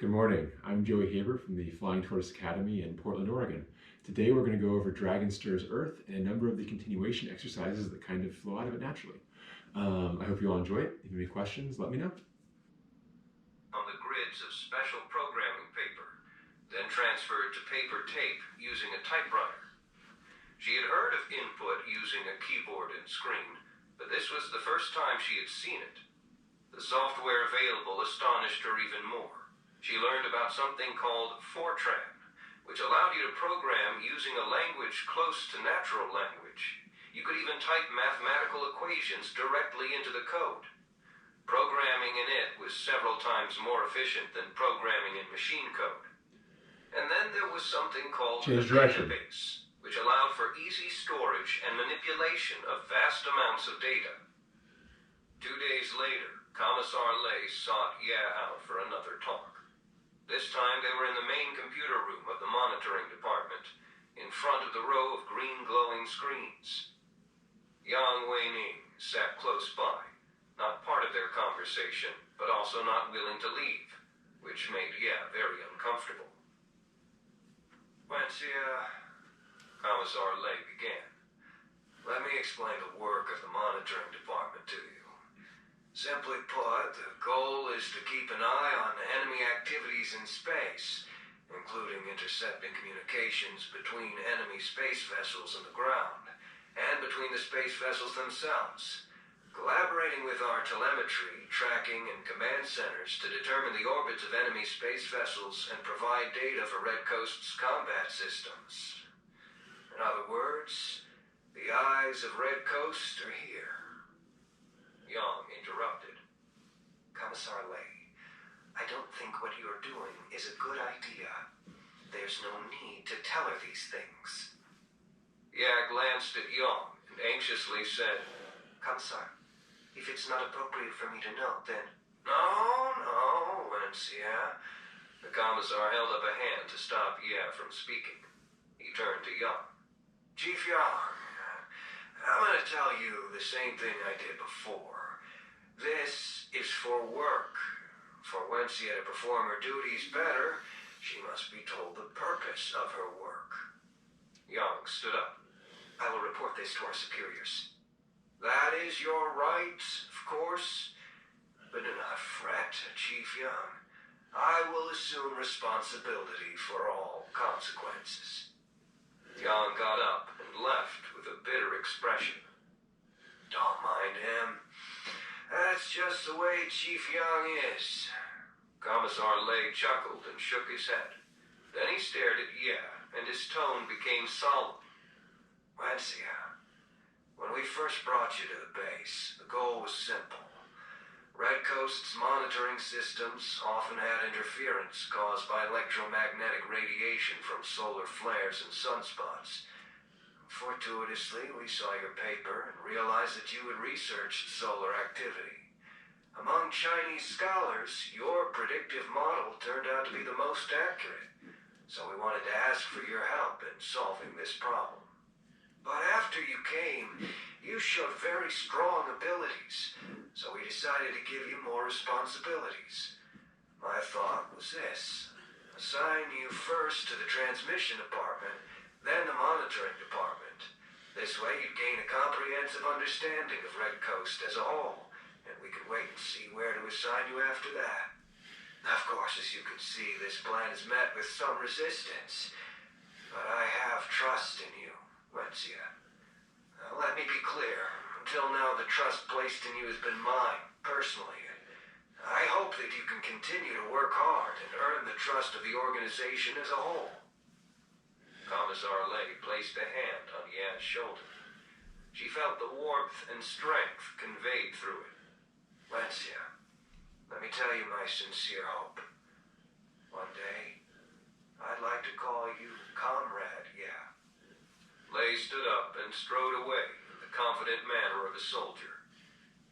Good morning, I'm Joey Haber from the Flying Tortoise Academy in Portland, Oregon. Today we're going to go over Dragon Stirs Earth and a number of the continuation exercises that kind of flow out of it naturally. I hope you all enjoy it. If you have any questions, let me know. On the grids of special programming paper, then transferred to paper tape using a typewriter. She had heard of input using a keyboard and screen, but this was the first time she had seen it. The software available astonished her even more. She learned about something called Fortran, which allowed you to program using a language close to natural language. You could even type mathematical equations directly into the code. Programming in it was several times more efficient than programming in machine code. And then there was something called a database, which allowed for easy storage and manipulation of vast amounts of data. 2 days later, Commissar Lei sought Ye out for another talk. This time they were in the main computer room of the monitoring department, in front of the row of green glowing screens. Yang Weining sat close by, not part of their conversation, but also not willing to leave, which made Ye very uncomfortable. Wenxia, Commissar Lei began. Let me explain the work of the monitoring department to you. Simply put, the goal is to keep an eye on enemy activities in space, including intercepting communications between enemy space vessels and the ground, and between the space vessels themselves, collaborating with our telemetry, tracking, and command centers to determine the orbits of enemy space vessels and provide data for Red Coast's combat systems. In other words, the eyes of Red Coast are here. Yang interrupted. Commissar Lei, I don't think what you're doing is a good idea. There's no need to tell her these things. Ye glanced at Yang and anxiously said, Commissar, if it's not appropriate for me to know, then... No, Wenxia. The Commissar held up a hand to stop Ye from speaking. He turned to Yang. Chief Yang, I'm going to tell you the same thing I did before. This is for work. For Wenxia to perform her duties better, she must be told the purpose of her work. Yang stood up. I will report this to our superiors. That is your right, of course. But do not fret, Chief Yang. I will assume responsibility for all consequences. Yang got up and left with a bitter expression. Don't mind him. That's just the way Chief Yang is. Commissar Lei chuckled and shook his head. Then he stared at Ye, and his tone became solemn. Wenxia, when we first brought you to the base, the goal was simple. Red Coast's monitoring systems often had interference caused by electromagnetic radiation from solar flares and sunspots. Fortuitously, we saw your paper and realized that you had researched solar activity. Among Chinese scholars, your predictive model turned out to be the most accurate, so we wanted to ask for your help in solving this problem. But after you came, you showed very strong abilities, so we decided to give you more responsibilities. My thought was this: assign you first to the transmission department, then the monitoring department. This way you'd gain a comprehensive understanding of Red Coast as a whole, and we could wait and see where to assign you after that. Of course, as you can see, this plan is met with some resistance, but I have trust in you, Wenxia. Let me be clear. Until now, the trust placed in you has been mine, personally. I hope that you can continue to work hard and earn the trust of the organization as a whole. Commissar Lei placed a hand on Ye's shoulder. She felt the warmth and strength conveyed through it. Wenxia, let me tell you my sincere hope. One day, I'd like to call you Comrade Ye. Lei stood up and strode away in the confident manner of a soldier.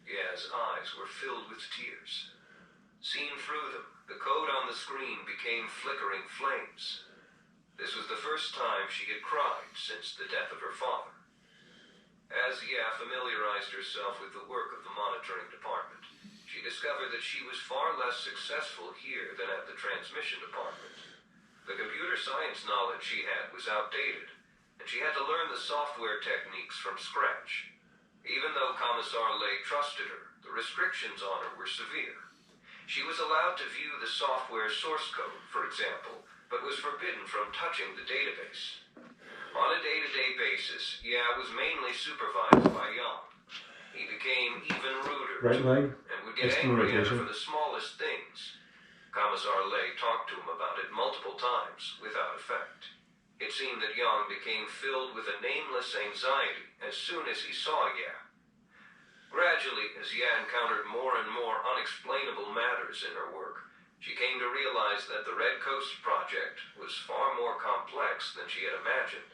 Ye's eyes were filled with tears. Seen through them, the code on the screen became flickering flames. This was the first time she had cried since the death of her father. As Ye familiarized herself with the work of the monitoring department, she discovered that that she was far less successful here than at the transmission department. The computer science knowledge she had was outdated, and she had to learn the software techniques from scratch. Even though Commissar Lei trusted her, the restrictions on her were severe. She was allowed to view the software source code, for example, but was forbidden from touching the database. On a day-to-day basis, Ya was mainly supervised by Yang. He became even ruder Right leg, and would get external angry at her rotation. for the smallest things. Commissar Lei talked to him about it multiple times without effect. It seemed that Yang became filled with a nameless anxiety as soon as he saw Ya. Gradually, as Ya encountered more and more unexplainable matters in her work, she came to realize that the Red Coast project was far more complex than she had imagined.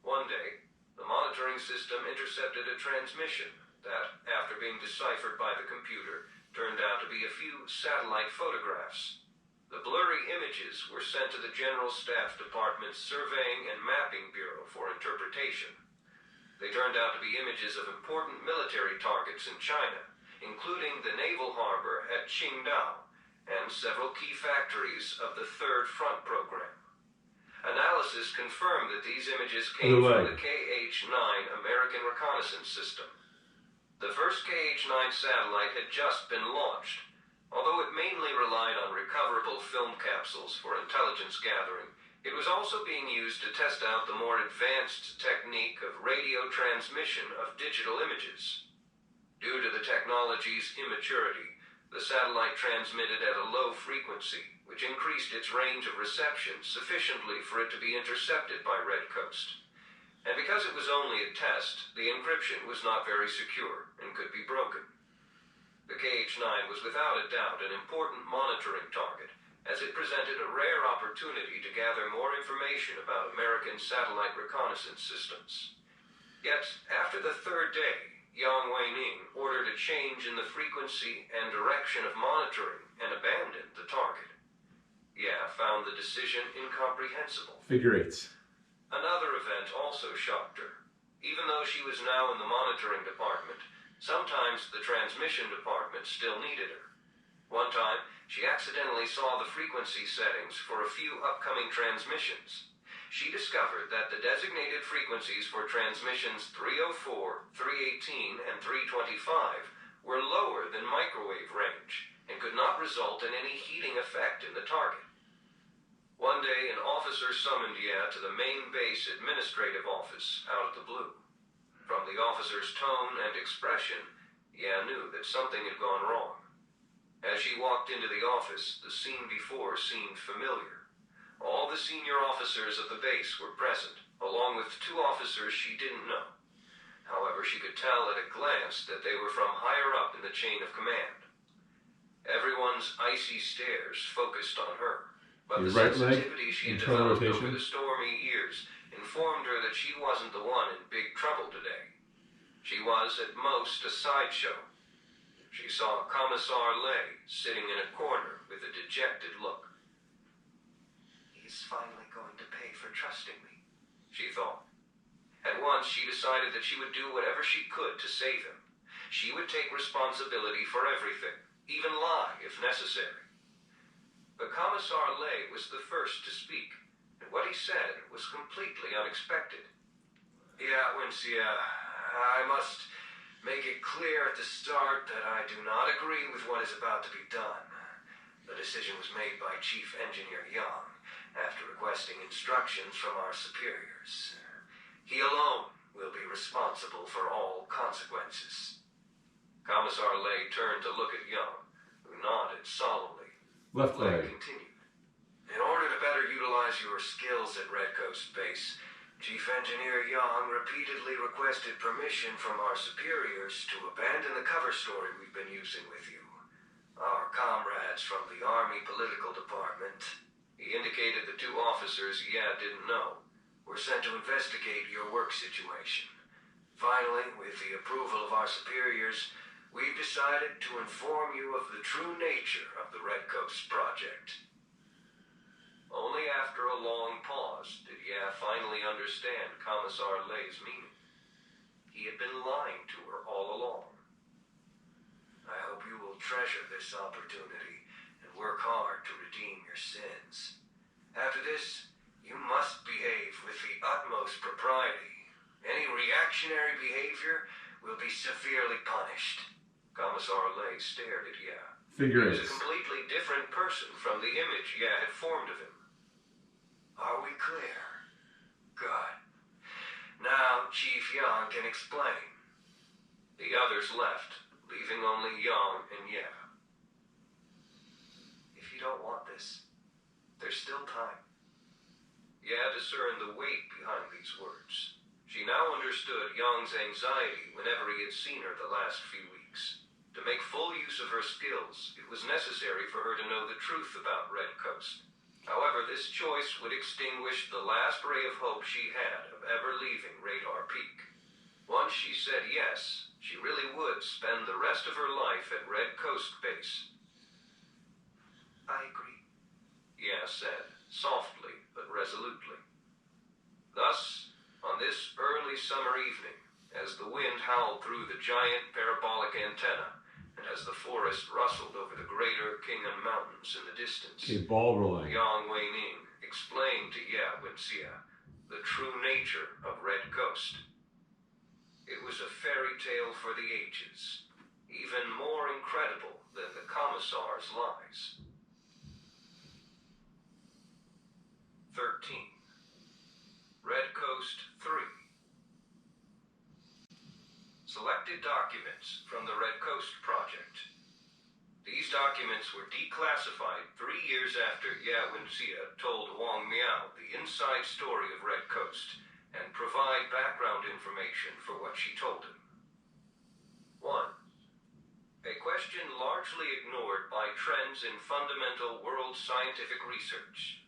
One day, the monitoring system intercepted a transmission that, after being deciphered by the computer, turned out to be a few satellite photographs. The blurry images were sent to the General Staff Department's Surveying and Mapping Bureau for interpretation. They turned out to be images of important military targets in China, including the naval harbor at Qingdao and several key factories of the Third Front program. Analysis confirmed that these images came from the KH-9 American reconnaissance system. The first KH-9 satellite had just been launched. Although it mainly relied on recoverable film capsules for intelligence gathering, it was also being used to test out the more advanced technique of radio transmission of digital images. Due to the technology's immaturity, the satellite transmitted at a low frequency, which increased its range of reception sufficiently for it to be intercepted by Red Coast. And because it was only a test, the encryption was not very secure and could be broken. The KH-9 was without a doubt an important monitoring target, as it presented a rare opportunity to gather more information about American satellite reconnaissance systems. Yet, after the third day, Yang Weining ordered a change in the frequency and direction of monitoring and abandoned the target. Ya found the decision incomprehensible. Figure eights. Another event also shocked her. Even though she was now in the monitoring department, sometimes the transmission department still needed her. One time, she accidentally saw the frequency settings for a few upcoming transmissions. She discovered that the designated frequencies for transmissions 304, 318, and 325 were lower than microwave range and could not result in any heating effect in the target. One day, an officer summoned Ya to the main base administrative office out of the blue. From the officer's tone and expression, Ya knew that something had gone wrong. As she walked into the office, the scene before seemed familiar. All the senior officers of the base were present, along with two officers she didn't know. However, she could tell at a glance that they were from higher up in the chain of command. Everyone's icy stares focused on her, but the sensitivity she had developed over the stormy years informed her that she wasn't the one in big trouble today. She was, at most, a sideshow. She saw Commissar Lei sitting in a corner with a dejected look. "He's finally going to pay for trusting me," she thought. At once, she decided that she would do whatever she could to save him. She would take responsibility for everything, even lie if necessary. But Commissar Lei was the first to speak, and what he said was completely unexpected. "Yeah, Wincia, I must make it clear at the start that I do not agree with what is about to be done. The decision was made by Chief Engineer Yang after requesting instructions from our superiors. He alone will be responsible for all consequences." Commissar Lei turned to look at Yang, who nodded solemnly. Left Lei leg. continued. "In order to better utilize your skills at Red Coast Base, Chief Engineer Yang repeatedly requested permission from our superiors to abandon the cover story we've been using with you. Our comrades from the Army Political Department," he indicated the two officers Ya didn't know, "were sent to investigate your work situation. Finally, with the approval of our superiors, we've decided to inform you of the true nature of the Red Coast project." Only after a long pause did Ya finally understand Commissar Lei's meaning. He had been lying to her all along. "I hope you will treasure this opportunity and work hard to redeem your sins. After this, you must behave with the utmost propriety. Any reactionary behavior will be severely punished. Commissar Lay stared at Ya. Figure He was eight. a completely different person from the image Ya had formed of him. Are we clear? Good. Now Chief Yang can explain. The others left, leaving only Yang and Ya. If you don't want this, there's still time. Ya discerned the weight behind these words. She now understood Yang's anxiety whenever he had seen her the last few weeks. To make full use of her skills, it was necessary for her to know the truth about Red Coast. However, this choice would extinguish the last ray of hope she had of ever leaving Radar Peak. Once she said yes, she really would spend the rest of her life at Red Coast Base. I agree, Ya said, softly but resolutely. Thus, on this early summer evening, as the wind howled through the giant parabolic antenna, and as the forest rustled over the greater Kingan Mountains in the distance, Okay, ball rolling. Yang Weining explained to Ya Wenxia the true nature of Red Coast. It was a fairy tale for the ages, even more incredible than the Commissar's lies. 13. Red Coast 3. Selected documents from the Red Coast Project. These documents were declassified 3 years after Ya Wenxia told Wang Miao the inside story of Red Coast and provide background information for what she told him. 1. A question largely ignored by trends in fundamental world scientific research.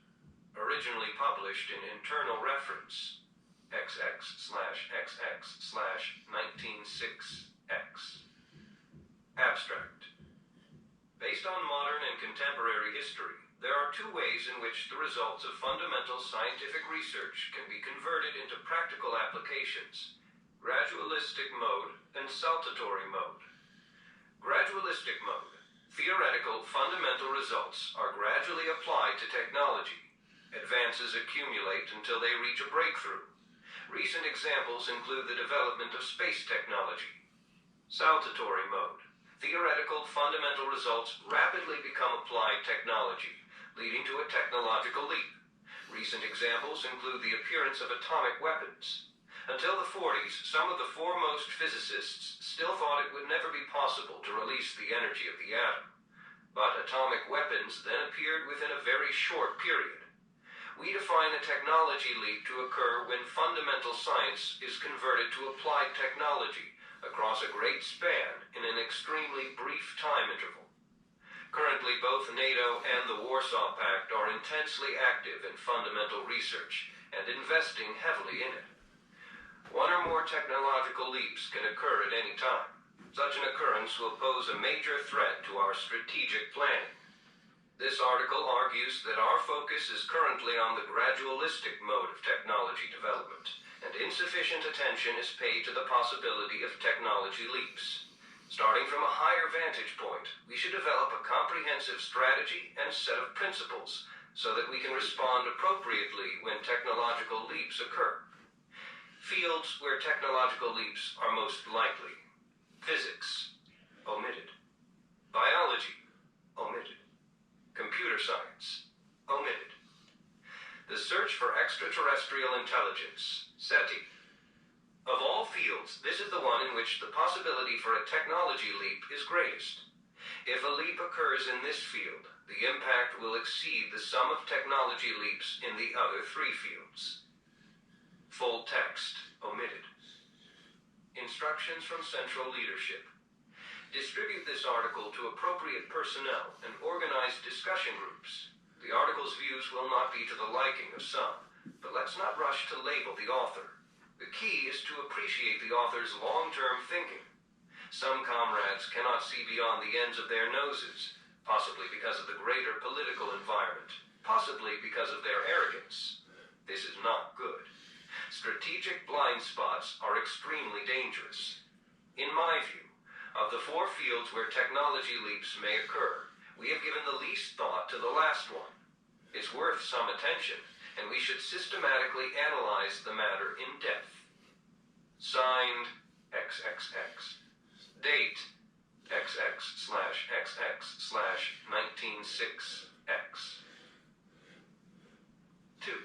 Originally published in Internal Reference XX/XX/196X. Abstract. Based on modern and contemporary history, there are two ways in which the results of fundamental scientific research can be converted into practical applications: gradualistic mode and saltatory mode. Gradualistic mode. Theoretical fundamental results are gradually applied to technology. Advances accumulate until they reach a breakthrough. Recent examples include the development of space technology. Saltatory mode. Theoretical fundamental results rapidly become applied technology, leading to a technological leap. Recent examples include the appearance of atomic weapons. Until the 40s, some of the foremost physicists still thought it would never be possible to release the energy of the atom. But atomic weapons then appeared within a very short period. We define a technology leap to occur when fundamental science is converted to applied technology across a great span in an extremely brief time interval. Currently, both NATO and the Warsaw Pact are intensely active in fundamental research and investing heavily in it. One or more technological leaps can occur at any time. Such an occurrence will pose a major threat to our strategic planning. This article argues that our focus is currently on the gradualistic mode of technology development, and insufficient attention is paid to the possibility of technology leaps. Starting from a higher vantage point, we should develop a comprehensive strategy and set of principles so that we can respond appropriately when technological leaps occur. Fields where technological leaps are most likely: physics, omitted; biology, omitted; computer science, omitted; the search for extraterrestrial intelligence, SETI. Of all fields, this is the one in which the possibility for a technology leap is greatest. If a leap occurs in this field, the impact will exceed the sum of technology leaps in the other three fields. Full text, omitted. Instructions from Central Leadership. Distribute this article to appropriate personnel and organize discussion groups. The article's views will not be to the liking of some, but let's not rush to label the author. The key is to appreciate the author's long-term thinking. Some comrades cannot see beyond the ends of their noses, possibly because of the greater political environment, possibly because of their arrogance. This is not good. Strategic blind spots are extremely dangerous. In my view, Of the four fields where technology leaps may occur, we have given the least thought to the last one. It's worth some attention, and we should systematically analyze the matter in depth. Signed, XXX. Date, XX/XX/196X. 2.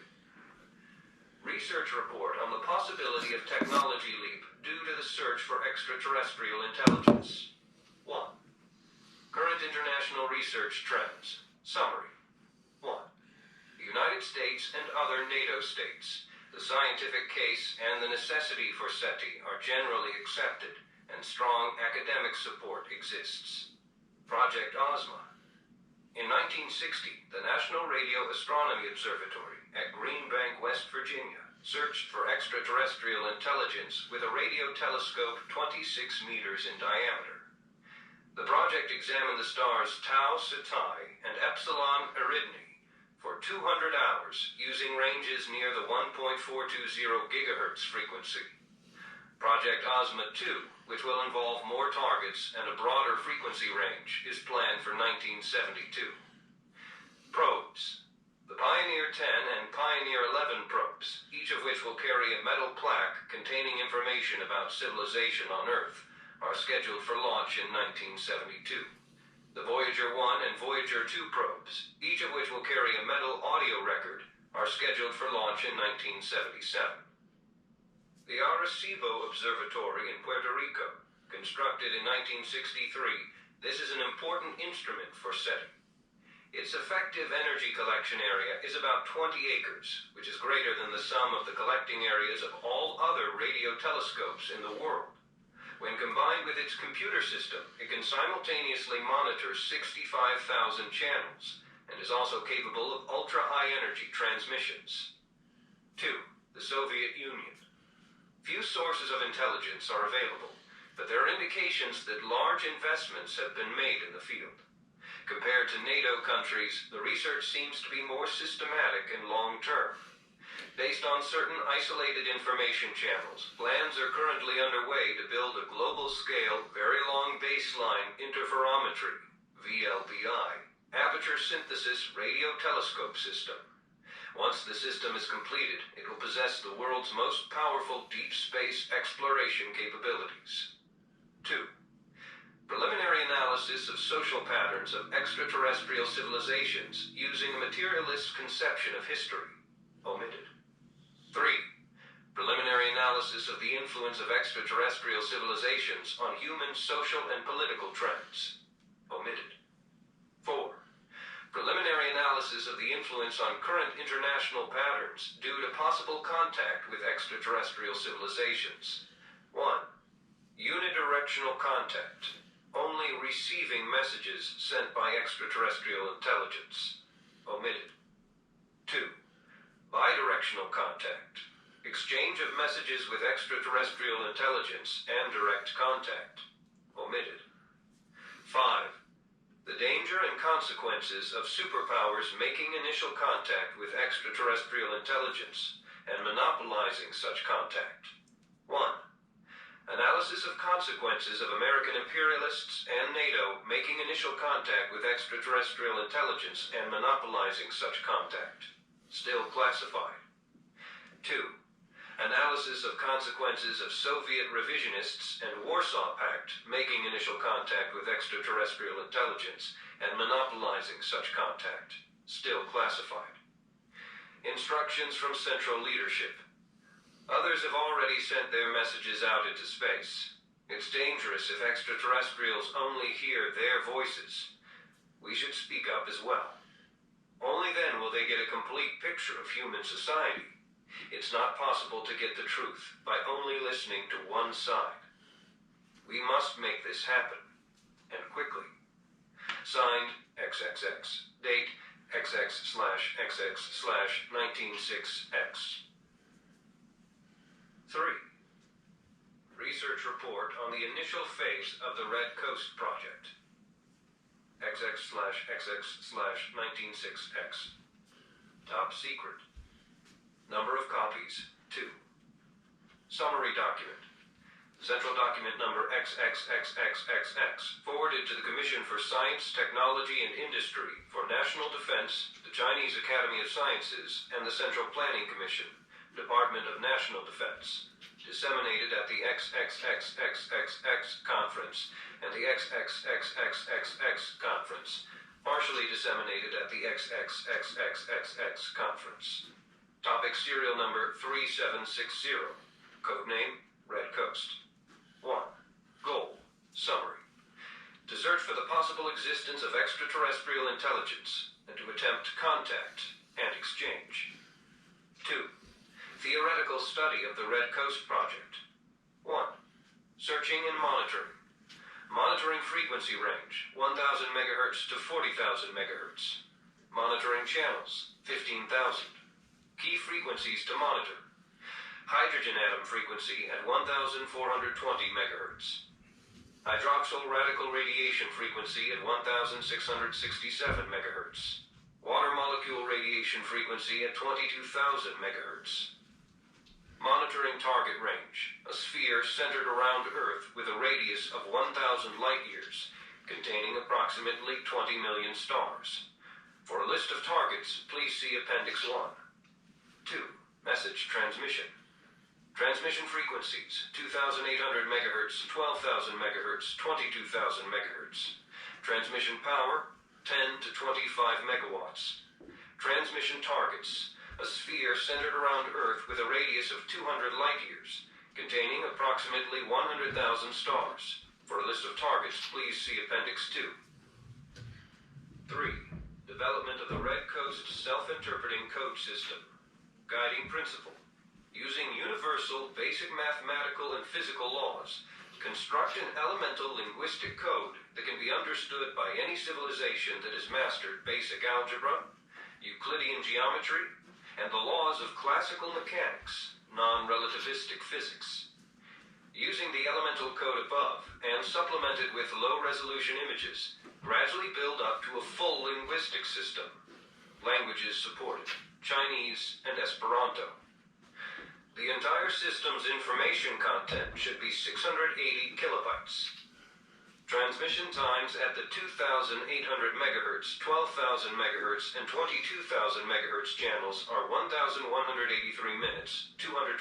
Research report on the possibility of technology leap due to the search for extraterrestrial intelligence. 1. Current international research trends. Summary. 1. The United States and other NATO states. The scientific case and the necessity for SETI are generally accepted, and strong academic support exists. Project Ozma. In 1960, the National Radio Astronomy Observatory at Green Bank, West Virginia, searched for extraterrestrial intelligence with a radio telescope 26 meters in diameter. The project examined the stars Tau Ceti and Epsilon Eridani for 200 hours using ranges near the 1.420 gigahertz frequency. Project Ozma 2, which will involve more targets and a broader frequency range, is planned for 1972. Probes. The Pioneer 10 and Pioneer 11 probes, each of which will carry a metal plaque containing information about civilization on Earth, are scheduled for launch in 1972. The Voyager 1 and Voyager 2 probes, each of which will carry a metal audio record, are scheduled for launch in 1977. The Arecibo Observatory in Puerto Rico, constructed in 1963, this is an important instrument for SETI. Its effective energy collection area is about 20 acres, which is greater than the sum of the collecting areas of all other radio telescopes in the world. When combined with its computer system, it can simultaneously monitor 65,000 channels and is also capable of ultra-high energy transmissions. 2. The Soviet Union. Few sources of intelligence are available, but there are indications that large investments have been made in the field. Compared to NATO countries, the research seems to be more systematic and long-term. Based on certain isolated information channels, plans are currently underway to build a global-scale, very long baseline interferometry, VLBI, aperture synthesis radio telescope system. Once the system is completed, it will possess the world's most powerful deep space exploration capabilities. 2. Preliminary analysis of social patterns of extraterrestrial civilizations using a materialist conception of history, omitted. 3. Preliminary analysis of the influence of extraterrestrial civilizations on human social and political trends, omitted. 4. Preliminary analysis of the influence on current international patterns due to possible contact with extraterrestrial civilizations. 1. Unidirectional contact. Only receiving messages sent by extraterrestrial intelligence. Omitted. 2. Bidirectional contact. Exchange of messages with extraterrestrial intelligence and direct contact. Omitted. 5. The danger and consequences of superpowers making initial contact with extraterrestrial intelligence and monopolizing such contact. 1. Analysis of consequences of American imperialists and NATO making initial contact with extraterrestrial intelligence and monopolizing such contact. Still classified. 2. Analysis of consequences of Soviet revisionists and Warsaw Pact making initial contact with extraterrestrial intelligence and monopolizing such contact. Still classified. Instructions from Central Leadership. Others have already sent their messages out into space. It's dangerous if extraterrestrials only hear their voices. We should speak up as well. Only then will they get a complete picture of human society. It's not possible to get the truth by only listening to one side. We must make this happen, and quickly. Signed, XXX. Date, XX/XX/196X. 3. Research report on the initial phase of the Red Coast Project. XX/XX/196X. Top secret. Number of copies, 2. Summary document. Central document number XXXXXX, forwarded to the Commission for Science, Technology and Industry for National Defense, the Chinese Academy of Sciences, and the Central Planning Commission, Department of National Defense. Disseminated at the XXXXXX Conference and the XXXXXX Conference. Partially disseminated at the XXXXXX Conference. Topic serial number 3760. Codename Red Coast. 1. Goal. Summary. To search for the possible existence of extraterrestrial intelligence and to attempt contact and exchange. 2. Theoretical study of the Red Coast Project. 1. Searching and monitoring. Monitoring frequency range 1000 MHz to 40,000 MHz. Monitoring channels 15,000. Key frequencies to monitor. Hydrogen atom frequency at 1420 MHz. Hydroxyl radical radiation frequency at 1667 MHz. Water molecule radiation frequency at 22,000 MHz. Monitoring target range, a sphere centered around Earth with a radius of 1,000 light-years, containing approximately 20 million stars. For a list of targets, please see Appendix 1. 2. Message transmission. Transmission frequencies, 2,800 MHz, 12,000 MHz, 22,000 MHz. Transmission power, 10 to 25 megawatts. Transmission targets, a sphere centered around Earth with a radius of 200 light-years, containing approximately 100,000 stars. For a list of targets, please see Appendix 2. 3. Development of the Red Coast Self-Interpreting Code System. Guiding principle. Using universal, basic mathematical and physical laws, construct an elemental linguistic code that can be understood by any civilization that has mastered basic algebra, Euclidean geometry, and the laws of classical mechanics, non-relativistic physics. Using the elemental code above and supplemented with low-resolution images, gradually build up to a full linguistic system. Languages supported: Chinese and Esperanto. The entire system's information content should be 680 kilobytes. Transmission times at the 2,800 MHz, 12,000 MHz, and 22,000 MHz channels are 1,183 minutes, 224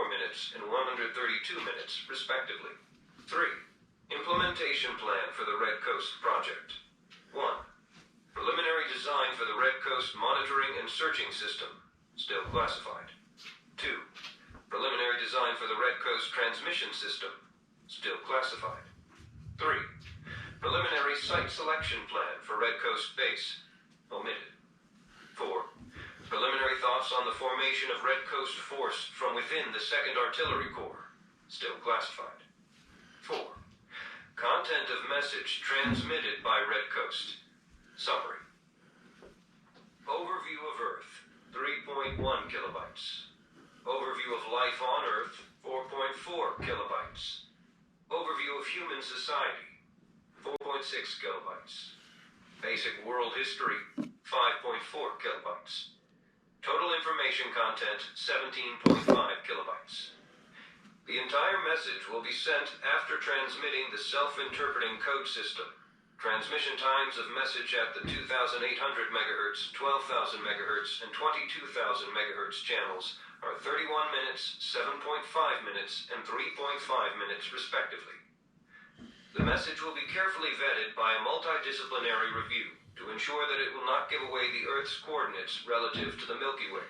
minutes, and 132 minutes, respectively. 3. Implementation plan for the Red Coast Project. 1. Preliminary design for the Red Coast Monitoring and Searching System, still classified. 2. Preliminary design for the Red Coast Transmission System, still classified. 3. Preliminary site selection plan for Red Coast Base, omitted. 4. Preliminary thoughts on the formation of Red Coast Force from within the 2nd Artillery Corps, still classified. 4. Content of message transmitted by Red Coast. Summary. Overview of Earth, 3.1 kilobytes. Overview of life on Earth, 4.4 kilobytes. Overview of human society, 4.6 kilobytes. Basic world history, 5.4 kilobytes. Total information content, 17.5 kilobytes. The entire message will be sent after transmitting the self-interpreting code system. Transmission times of message at the 2,800 MHz, 12,000 MHz, and 22,000 MHz channels are 31 minutes, 7.5 minutes, and 3.5 minutes, respectively. The message will be carefully vetted by a multidisciplinary review to ensure that it will not give away the Earth's coordinates relative to the Milky Way.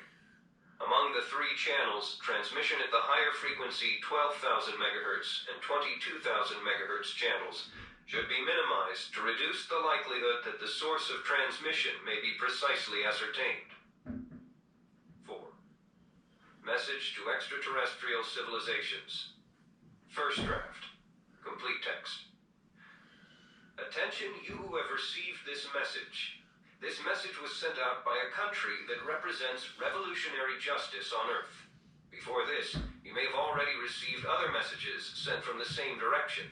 Among the 3 channels, transmission at the higher frequency 12,000 MHz and 22,000 MHz channels should be minimized to reduce the likelihood that the source of transmission may be precisely ascertained. 4. Message to extraterrestrial civilizations. First draft. Complete text. Attention, you who have received this message. This message was sent out by a country that represents revolutionary justice on Earth. Before this, you may have already received other messages sent from the same direction.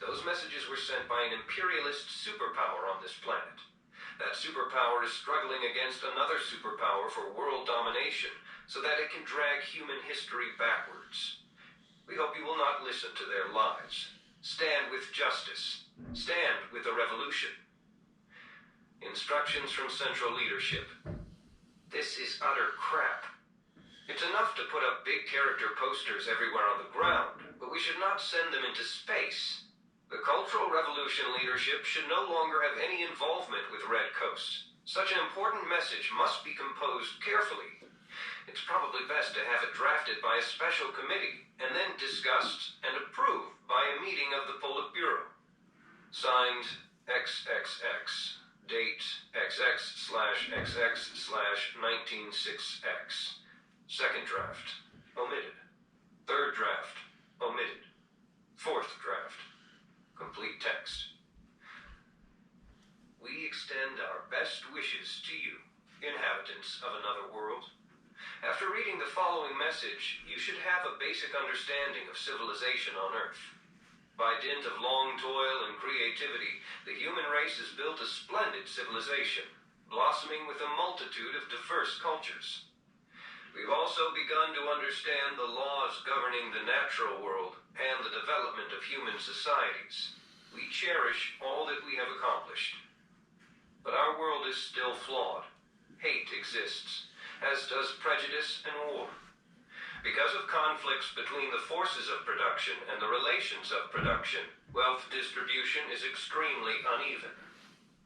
Those messages were sent by an imperialist superpower on this planet. That superpower is struggling against another superpower for world domination so that it can drag human history backwards. We hope you will not listen to their lies. Stand with justice. Stand with the revolution. Instructions from Central Leadership. This is utter crap. It's enough to put up big character posters everywhere on the ground, but we should not send them into space. The Cultural Revolution leadership should no longer have any involvement with Red Coast. Such an important message must be composed carefully. It's probably best to have it drafted by a special committee and then discussed and approved by a meeting of the Politburo. Signed, XXX. Date, XX/XX/196X. Second draft, omitted. Third draft, omitted. Fourth draft, complete text. We extend our best wishes to you, inhabitants of another world. After reading the following message, you should have a basic understanding of civilization on Earth. By dint of long toil and creativity, the human race has built a splendid civilization, blossoming with a multitude of diverse cultures. We've also begun to understand the laws governing the natural world and the development of human societies. We cherish all that we have accomplished. But our world is still flawed. Hate exists, as does prejudice and war. Because of conflicts between the forces of production and the relations of production, wealth distribution is extremely uneven,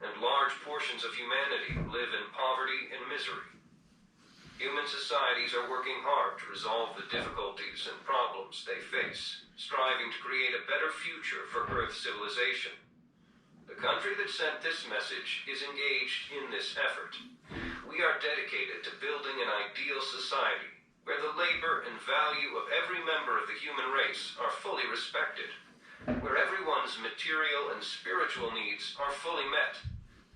and large portions of humanity live in poverty and misery. Human societies are working hard to resolve the difficulties and problems they face, striving to create a better future for Earth civilization. The country that sent this message is engaged in this effort. We are dedicated to building an ideal society where the labor and value of every member of the human race are fully respected, where everyone's material and spiritual needs are fully met,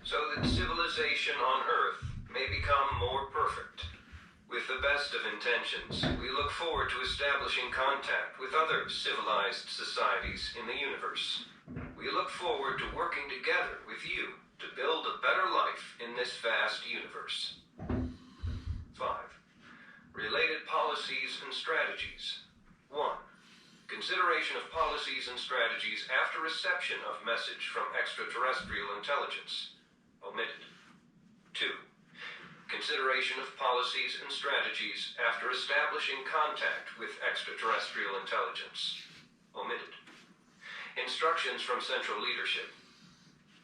so that civilization on Earth may become more perfect. With the best of intentions, we look forward to establishing contact with other civilized societies in the universe. We look forward to working together with you to build a better life in this vast universe. 5. Related policies and strategies. 1. Consideration of policies and strategies after reception of message from extraterrestrial intelligence. Omitted. 2. Consideration of policies and strategies after establishing contact with extraterrestrial intelligence. Omitted. Instructions from Central Leadership.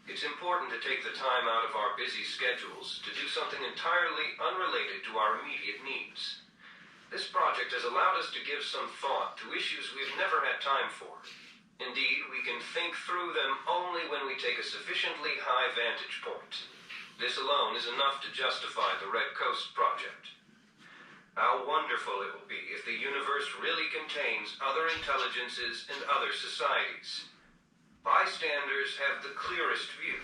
It's important to take the time out of our busy schedules to do something entirely unrelated to our immediate needs. This project has allowed us to give some thought to issues we've never had time for. Indeed, we can think through them only when we take a sufficiently high vantage point. This alone is enough to justify the Red Coast project. How wonderful it will be if the universe really contains other intelligences and other societies. Bystanders have the clearest view.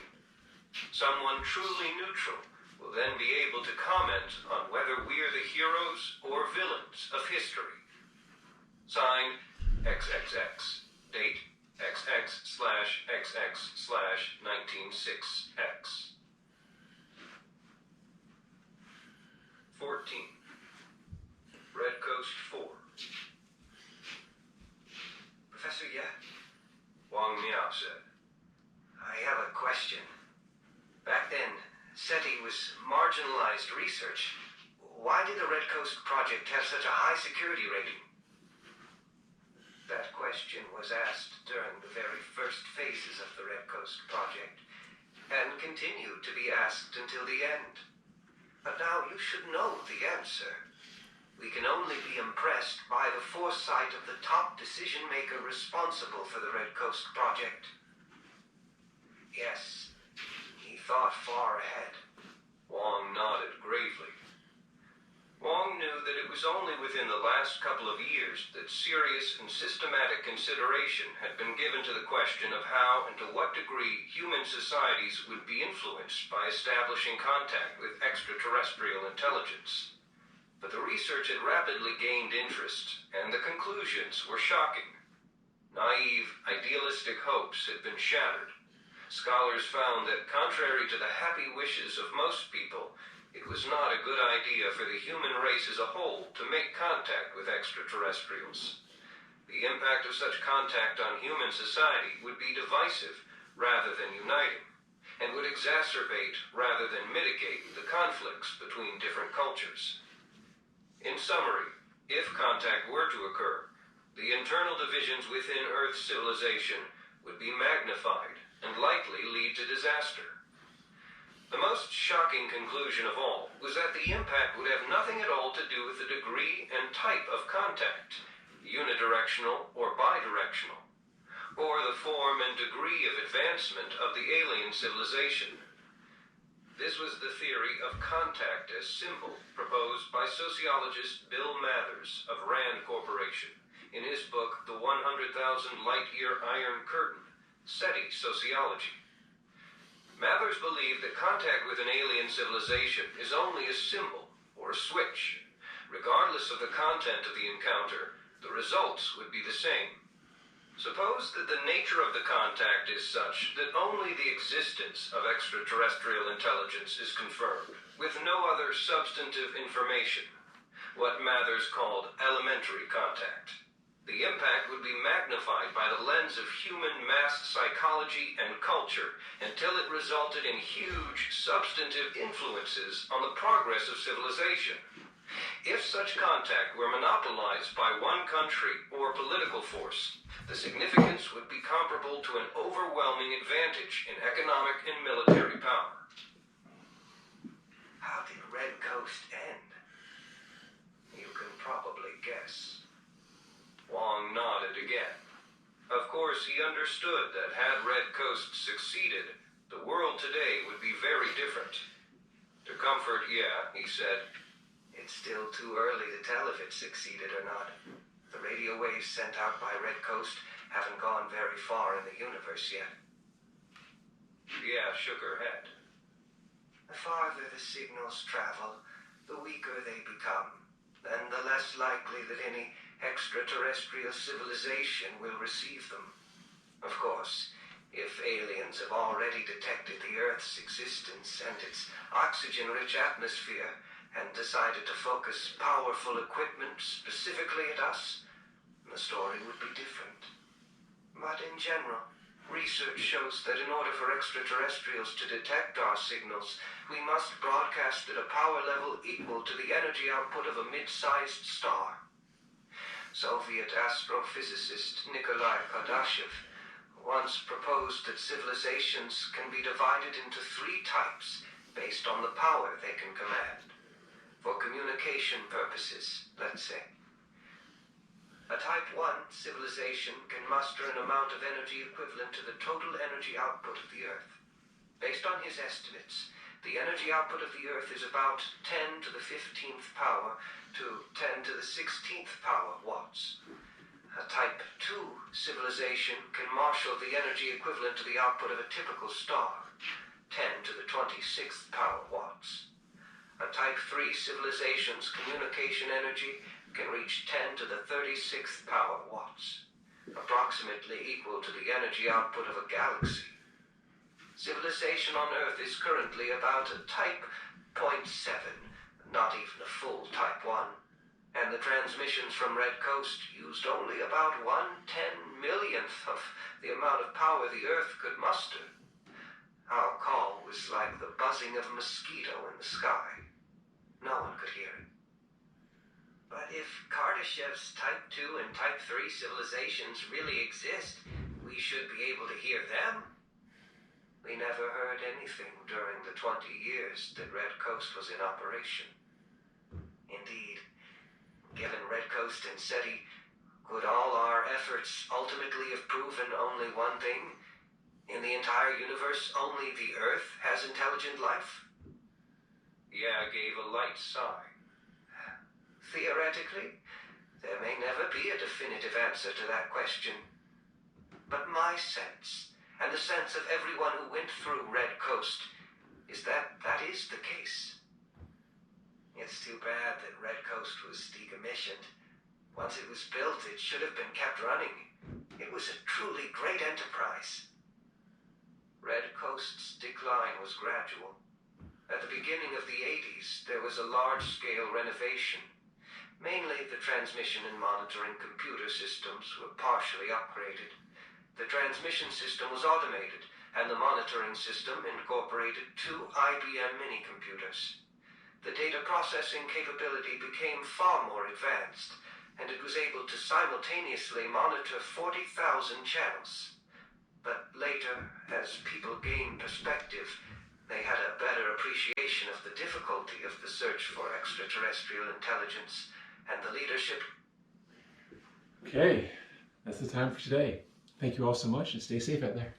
Someone truly neutral will then be able to comment on whether we are the heroes or villains of history. Signed, XXX. Date, XX/XX/196X. 14. Red Coast 4. Professor Ye? Wang Miao said. I have a question. Back then, SETI was marginalized research. Why did the Red Coast project have such a high security rating? That question was asked during the very first phases of the Red Coast project, and continued to be asked until the end. But now you should know the answer. We can only be impressed by the foresight of the top decision-maker responsible for the Red Coast project. Yes, he thought far ahead. Wang nodded gravely. Wang knew that it was only within the last couple of years that serious and systematic consideration had been given to the question of how and to what degree human societies would be influenced by establishing contact with extraterrestrial intelligence. But the research had rapidly gained interest, and the conclusions were shocking. Naive, idealistic hopes had been shattered. Scholars found that, contrary to the happy wishes of most people, it was not a good idea for the human race as a whole to make contact with extraterrestrials. The The impact of such contact on human society would be divisive rather than uniting, and would exacerbate rather than mitigate the conflicts between different cultures. In summary, if contact were to occur, the internal divisions within Earth's civilization would be magnified and likely lead to disaster. The most shocking conclusion of all was that the impact would have nothing at all to do with the degree and type of contact, unidirectional or bidirectional, or the form and degree of advancement of the alien civilization. This was the theory of contact as symbol proposed by sociologist Bill Mathers of Rand Corporation in his book The 100,000 Light-Year Iron Curtain, SETI Sociology. Mathers believed that contact with an alien civilization is only a symbol or a switch. Regardless of the content of the encounter, the results would be the same. Suppose that the nature of the contact is such that only the existence of extraterrestrial intelligence is confirmed, with no other substantive information, what Mathers called elementary contact. The impact would be magnified by the lens of human mass psychology and culture until it resulted in huge substantive influences on the progress of civilization. If such contact were monopolized by one country or political force, the significance would be comparable to an overwhelming advantage in economic and military power. How did Red Coast end? You can probably guess. Wang nodded again. Of course, he understood that had Red Coast succeeded, the world today would be very different. To comfort, he said, it's still too early to tell if it succeeded or not. The radio waves sent out by Red Coast haven't gone very far in the universe yet. Shook her head. The farther the signals travel, the weaker they become, and the less likely that any extraterrestrial civilization will receive them. Of course, if aliens have already detected the Earth's existence and its oxygen-rich atmosphere and decided to focus powerful equipment specifically at us, the story would be different. But in general, research shows that in order for extraterrestrials to detect our signals, we must broadcast at a power level equal to the energy output of a mid-sized star. Soviet astrophysicist Nikolai Kardashev once proposed that civilizations can be divided into 3 types based on the power they can command. For communication purposes, let's say. A Type 1 civilization can muster an amount of energy equivalent to the total energy output of the Earth. Based on his estimates, the energy output of the Earth is about 10 to the 15th power to 10 to the 16th power watts. A Type 2 civilization can marshal the energy equivalent to the output of a typical star, 10 to the 26th power watts. A Type 3 civilization's communication energy can reach 10 to the 36th power watts, approximately equal to the energy output of a galaxy. Civilization on Earth is currently about a Type 0.7, not even a full Type 1, and the transmissions from Red Coast used only about 1/10,000,000th of the amount of power the Earth could muster. Our call was like the buzzing of a mosquito in the sky. No one could hear it. But if Kardashev's Type 2 and Type 3 civilizations really exist, we should be able to hear them. We never heard anything during the 20 years that Red Coast was in operation. Indeed, given Red Coast and SETI, could all our efforts ultimately have proven only one thing? In the entire universe, only the Earth has intelligent life? Gave a light sigh. Theoretically, there may never be a definitive answer to that question. But my sense, and the sense of everyone who went through Red Coast, is that that is the case. It's too bad that Red Coast was decommissioned. Once it was built, it should have been kept running. It was a truly great enterprise. Red Coast's decline was gradual. At the beginning of the 80s, there was a large-scale renovation. Mainly the transmission and monitoring computer systems were partially upgraded. The transmission system was automated, and the monitoring system incorporated 2 IBM mini-computers. The data processing capability became far more advanced, and it was able to simultaneously monitor 40,000 channels. But later, as people gained perspective, they had a better appreciation of the difficulty of the search for extraterrestrial intelligence, and the leadership. Okay, that's the time for today. Thank you all so much, and stay safe out there.